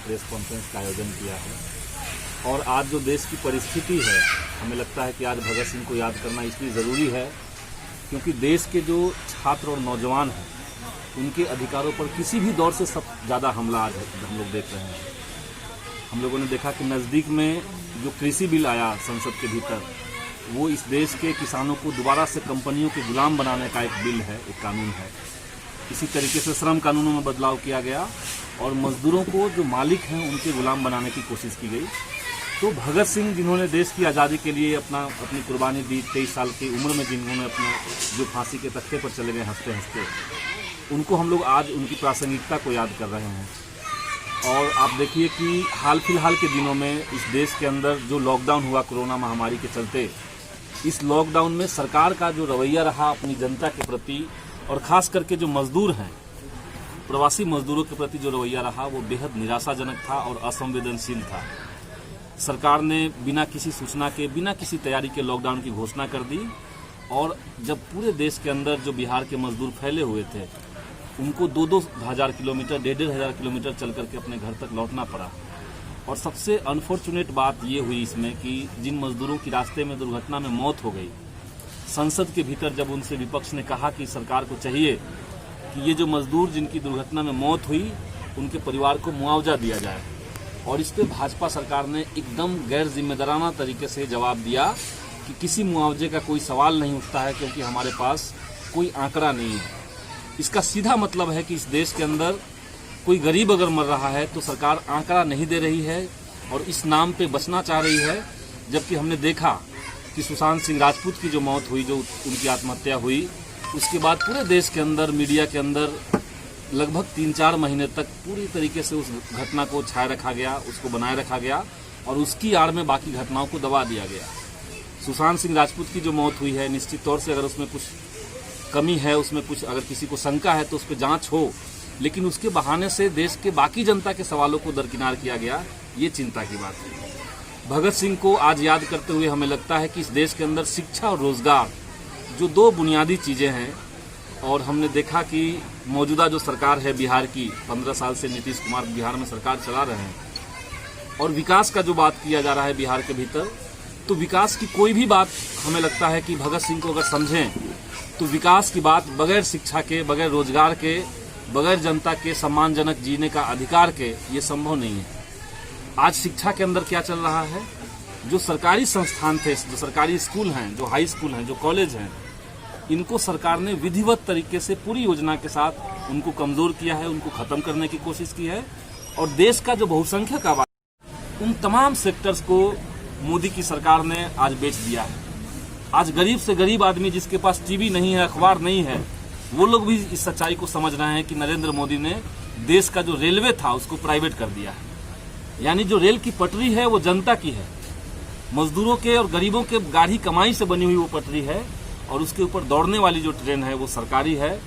Press conference का आयोजन किया है। और आज जो देश की परिस्थिति है, हमें लगता है कि आज भगत सिंह को याद करना इसलिए ज़रूरी है क्योंकि देश के जो छात्र और नौजवान हैं उनके अधिकारों पर किसी भी दौर से सब ज़्यादा हमला आज हम लोग देख रहे हैं। हम लोगों ने देखा कि नज़दीक में जो कृषि बिल आया संसद के भीतर, वो इस देश के किसानों को दोबारा से कंपनियों के गुलाम बनाने का एक बिल है, एक कानून है। इसी तरीके से श्रम कानूनों में बदलाव किया गया और मजदूरों को जो मालिक हैं उनके गुलाम बनाने की कोशिश की गई। तो भगत सिंह जिन्होंने देश की आज़ादी के लिए अपनी कुर्बानी दी, 23 साल की उम्र में जिन्होंने अपने जो फांसी के तख्ते पर चले गए हंसते हंसते, उनको हम लोग आज उनकी प्रासंगिकता को याद कर रहे हैं। और आप देखिए कि हाल फिलहाल के दिनों में इस देश के अंदर जो लॉकडाउन हुआ कोरोना महामारी के चलते, इस लॉकडाउन में सरकार का जो रवैया रहा अपनी जनता के प्रति और ख़ास करके जो मजदूर हैं, प्रवासी मजदूरों के प्रति जो रवैया रहा वो बेहद निराशाजनक था और असंवेदनशील था। सरकार ने बिना किसी सूचना के, बिना किसी तैयारी के लॉकडाउन की घोषणा कर दी और जब पूरे देश के अंदर जो बिहार के मजदूर फैले हुए थे उनको 2-2 हज़ार किलोमीटर, 1.5 हज़ार किलोमीटर चल करके अपने घर तक लौटना पड़ा। और सबसे अनफॉर्चुनेट बात ये हुई इसमें कि जिन मजदूरों की रास्ते में दुर्घटना में मौत हो गई, संसद के भीतर जब उनसे विपक्ष ने कहा कि सरकार को चाहिए कि ये जो मजदूर जिनकी दुर्घटना में मौत हुई उनके परिवार को मुआवजा दिया जाए, और इस पर भाजपा सरकार ने एकदम गैर जिम्मेदाराना तरीके से जवाब दिया कि किसी मुआवजे का कोई सवाल नहीं उठता है क्योंकि हमारे पास कोई आंकड़ा नहीं है। इसका सीधा मतलब है कि इस देश के अंदर कोई गरीब अगर मर रहा है तो सरकार आंकड़ा नहीं दे रही है और इस नाम पे बचना चाह रही है। जबकि हमने देखा कि सुशांत सिंह राजपूत की जो मौत हुई, जो उनकी आत्महत्या हुई, उसके बाद पूरे देश के अंदर, मीडिया के अंदर लगभग 3-4 महीने तक पूरी तरीके से उस घटना को छाए रखा गया, उसको बनाए रखा गया और उसकी आड़ में बाकी घटनाओं को दबा दिया गया। सुशांत सिंह राजपूत की जो मौत हुई है, निश्चित तौर से अगर उसमें कुछ कमी है, उसमें कुछ अगर किसी को शंका है तो उस पर जांच हो, लेकिन उसके बहाने से देश के बाकी जनता के सवालों को दरकिनार किया गया, ये चिंता की बात है। भगत सिंह को आज याद करते हुए हमें लगता है कि इस देश के अंदर शिक्षा और रोजगार जो 2 बुनियादी चीज़ें हैं, और हमने देखा कि मौजूदा जो सरकार है बिहार की, 15 साल से नीतीश कुमार बिहार में सरकार चला रहे हैं, और विकास का जो बात किया जा रहा है बिहार के भीतर, तो विकास की कोई भी बात हमें लगता है कि भगत सिंह को अगर समझें तो विकास की बात बगैर शिक्षा के, बगैर रोजगार के, बगैर जनता के सम्मानजनक जीने का अधिकार के ये संभव नहीं है। आज शिक्षा के अंदर क्या चल रहा है, जो सरकारी संस्थान थे, जो सरकारी स्कूल हैं, जो हाई स्कूल हैं, जो कॉलेज हैं, इनको सरकार ने विधिवत तरीके से पूरी योजना के साथ उनको कमजोर किया है, उनको खत्म करने की कोशिश की है। और देश का जो बहुसंख्यक आबादी, उन तमाम सेक्टर्स को मोदी की सरकार ने आज बेच दिया है। आज गरीब से गरीब आदमी जिसके पास टीवी नहीं है, अखबार नहीं है, वो लोग भी इस सच्चाई को समझ रहे हैं कि नरेंद्र मोदी ने देश का जो रेलवे था उसको प्राइवेट कर दिया है। यानी जो रेल की पटरी है वो जनता की है, मजदूरों के और गरीबों के गाढ़ी कमाई से बनी हुई वो पटरी है, और उसके ऊपर दौड़ने वाली जो ट्रेन है वो सरकारी है।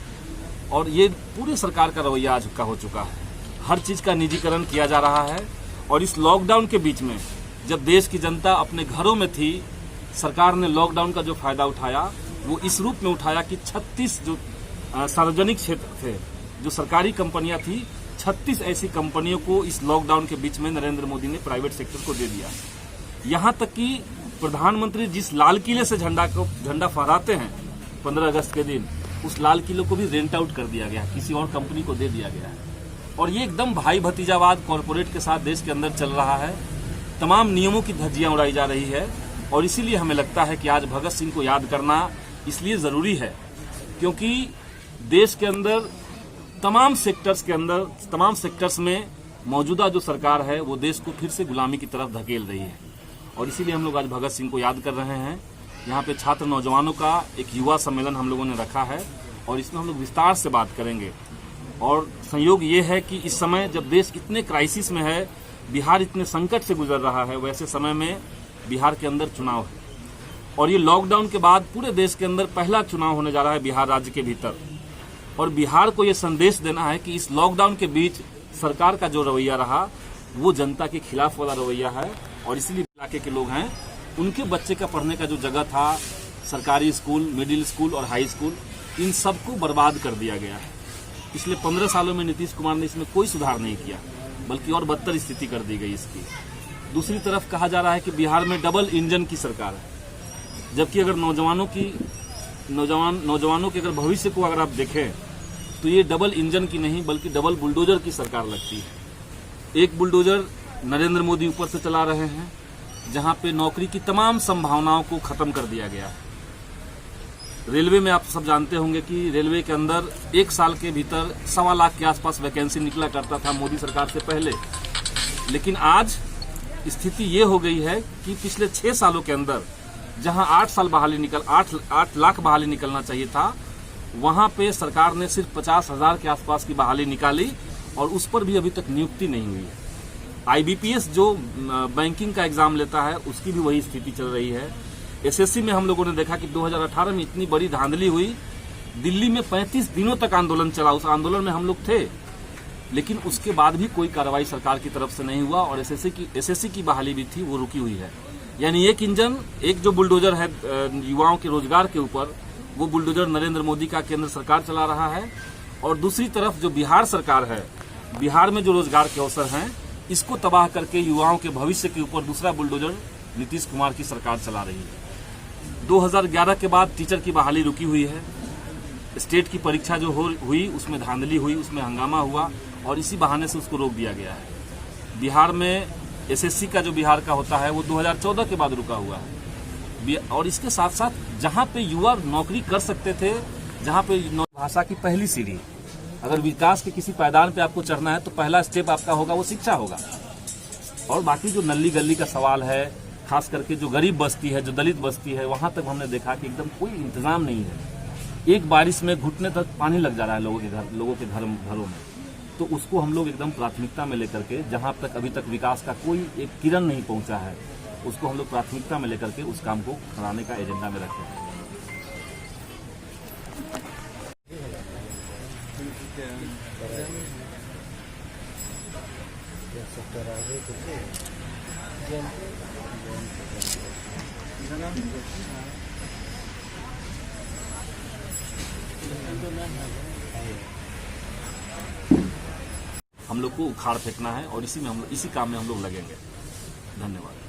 और ये पूरे सरकार का रवैया आज का हो चुका है। हर चीज़ का निजीकरण किया जा रहा है। और इस लॉकडाउन के बीच में जब देश की जनता अपने घरों में थी, सरकार ने लॉकडाउन का जो फायदा उठाया वो इस रूप में उठाया कि 36 जो सार्वजनिक क्षेत्र थे, जो सरकारी कंपनियां थी, 36 ऐसी कंपनियों को इस लॉकडाउन के बीच में नरेंद्र मोदी ने प्राइवेट सेक्टर को दे दिया। यहाँ तक कि प्रधानमंत्री जिस लाल किले से झंडा फहराते हैं 15 अगस्त के दिन, उस लाल किले को भी रेंट आउट कर दिया गया, किसी और कंपनी को दे दिया गया है। और ये एकदम भाई भतीजावाद कॉरपोरेट के साथ देश के अंदर चल रहा है। तमाम नियमों की धज्जियां उड़ाई जा रही है। और इसीलिए हमें लगता है कि आज भगत सिंह को याद करना इसलिए ज़रूरी है क्योंकि देश के अंदर तमाम सेक्टर्स में मौजूदा जो सरकार है वो देश को फिर से गुलामी की तरफ धकेल रही है। और इसीलिए हम लोग आज भगत सिंह को याद कर रहे हैं। यहाँ पे छात्र नौजवानों का एक युवा सम्मेलन हम लोगों ने रखा है और इसमें हम लोग विस्तार से बात करेंगे। और संयोग ये है कि इस समय जब देश इतने क्राइसिस में है, बिहार इतने संकट से गुजर रहा है, वैसे समय में बिहार के अंदर चुनाव है और ये लॉकडाउन के बाद पूरे देश के अंदर पहला चुनाव होने जा रहा है बिहार राज्य के भीतर। और बिहार को ये संदेश देना है कि इस लॉकडाउन के बीच सरकार का जो रवैया रहा वो जनता के खिलाफ वाला रवैया है। और इसलिए इलाके के लोग हैं, उनके बच्चे का पढ़ने का जो जगह था, सरकारी स्कूल, मिडिल स्कूल और हाई स्कूल, इन सबको बर्बाद कर दिया गया है। पिछले 15 सालों में नीतीश कुमार ने इसमें कोई सुधार नहीं किया। बल्कि और बदतर स्थिति कर दी गई इसकी। दूसरी तरफ कहा जा रहा है कि बिहार में डबल इंजन की सरकार है, जबकि अगर नौजवानों के अगर भविष्य को अगर आप देखें तो ये डबल इंजन की नहीं बल्कि डबल बुलडोजर की सरकार लगती है। एक बुलडोजर नरेंद्र मोदी ऊपर से चला रहे हैं, जहां पे नौकरी की तमाम संभावनाओं को खत्म कर दिया गया है। रेलवे में आप सब जानते होंगे कि रेलवे के अंदर 1 साल के भीतर 1.25 लाख के आसपास वैकेंसी निकला करता था मोदी सरकार से पहले, लेकिन आज स्थिति ये हो गई है कि पिछले 6 सालों के अंदर जहां 8 लाख बहाली निकलना चाहिए था, वहां पे सरकार ने सिर्फ 50,000 के आसपास की बहाली निकाली और उस पर भी अभी तक नियुक्ति नहीं हुई है। IBPS जो बैंकिंग का एग्जाम लेता है उसकी भी वही स्थिति चल रही है। SSC में हम लोगों ने देखा कि 2018 में इतनी बड़ी धांधली हुई, दिल्ली में 35 दिनों तक आंदोलन चला, उस आंदोलन में हम लोग थे, लेकिन उसके बाद भी कोई कार्रवाई सरकार की तरफ से नहीं हुआ और SSC की बहाली भी थी वो रुकी हुई है। यानी एक इंजन, एक जो बुलडोजर है युवाओं के रोजगार के ऊपर, वो बुलडोजर नरेंद्र मोदी का केंद्र सरकार चला रहा है, और दूसरी तरफ जो बिहार सरकार है, बिहार में जो रोजगार के अवसर हैं इसको तबाह करके युवाओं के भविष्य के ऊपर दूसरा बुलडोजर नीतीश कुमार की सरकार चला रही है। 2011 के बाद टीचर की बहाली रुकी हुई है। स्टेट की परीक्षा जो हुई उसमें धांधली हुई, उसमें हंगामा हुआ और इसी बहाने से उसको रोक दिया गया है। बिहार में SSC का जो बिहार का होता है वो 2014 के बाद रुका हुआ है। और इसके साथ साथ जहां पे युवा नौकरी कर सकते थे, जहां पे भाषा की पहली सीढ़ी, अगर विकास के किसी पायदान पे आपको चढ़ना है तो पहला स्टेप आपका होगा वो शिक्षा होगा। और बाकी जो नल्ली गली का सवाल है, खास करके जो गरीब बस्ती है, जो दलित बस्ती है, वहां तक हमने देखा कि एकदम कोई इंतजाम नहीं है। एक बारिश में घुटने तक पानी लग जा रहा है लोगों के घरों में। तो उसको हम लोग एकदम प्राथमिकता में लेकर के, जहां तक अभी तक विकास का कोई एक किरण नहीं पहुंचा है, उसको हम लोग प्राथमिकता में लेकर के उस काम को कराने का एजेंडा में रखे हैं। हम लोग को उखाड़ फेंकना है और इसी काम में हम लोग लगेंगे। धन्यवाद।